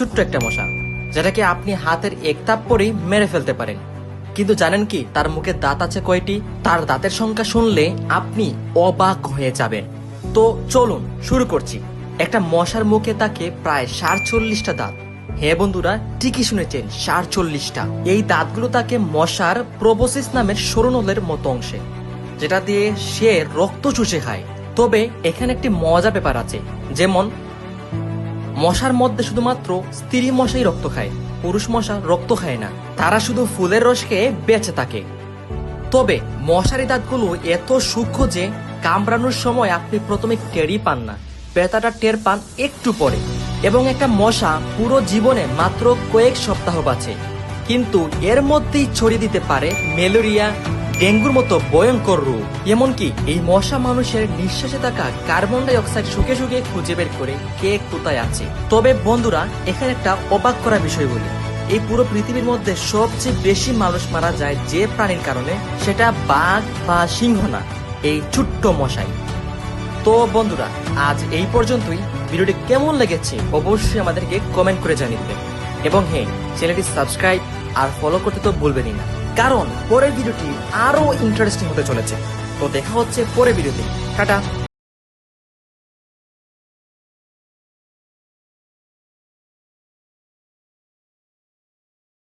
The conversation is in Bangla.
ছোট্ট একটা মশা, যেটাকে আপনি হাতের এক তাপ পরেই মেরে ফেলতে পারেন। কিন্তু জানেন কি তার মুখে দাঁত আছে কয়টি? তার দাঁতের সংখ্যা শুনলে আপনি অবাক হয়ে যাবেন। তো চলুন শুরু করছি। একটা মশার মুখে থাকে প্রায় ৪৭টা দাঁত। হ্যাঁ বন্ধুরা, ঠিকই শুনেছেন, ৪৭টা। এই দাঁতগুলো থাকে মশার প্রোবসিস নামের সরুনলের মতো অংশে, যেটা দিয়ে সে রক্ত চুষে খায়। তবে এখানে একটি মজা ব্যাপার আছে, যেমন মশার মধ্যে শুধুমাত্র স্ত্রী মশাই রক্ত খায়, পুরুষ মশা রক্ত খায় না। তারা শুধু ফুলের রস খেয়ে বেঁচে থাকে। তবে মশারি দাঁতগুলো এত সূক্ষ্ম যে কামড়ানোর সময় আপনি প্রথমে টেরই পান না, ব্যথাটা টের পান একটু পরে। এবং একটা মশা পুরো জীবনে মাত্র কয়েক সপ্তাহ বাঁচে, কিন্তু এর মধ্যেই ছড়িয়ে দিতে পারে ম্যালেরিয়া, ডেঙ্গুর মতো ভয়ঙ্কর রোগ। এমনকি এই মশা মানুষের নিঃশ্বাসে থাকা কার্বন ডাই অক্সাইড শুকে শুকে খুঁজে বের করে কে কোথায় আছে। তবে বন্ধুরা, এখানে একটা অবাক করা বিষয় বলি, এই পুরো পৃথিবীর মধ্যে সবচেয়ে বেশি মানুষ মারা যায় যে প্রাণীর কারণে, সেটা বাঘ বা সিংহ না, এই ছোট্ট মশাই। তো বন্ধুরা, আজ এই পর্যন্তই। ভিডিওটি কেমন লেগেছে অবশ্যই আমাদেরকে কমেন্ট করে জানিয়ে দেবেন। এবং হ্যাঁ, চ্যানেলটি সাবস্ক্রাইব আর ফলো করতে তো ভুলবেনই না, কারণ পরের ভিডিওটি আরো ইন্টারেস্টিং হতে চলেছে। তো দেখা হচ্ছে পরের ভিডিওতে। টাটা।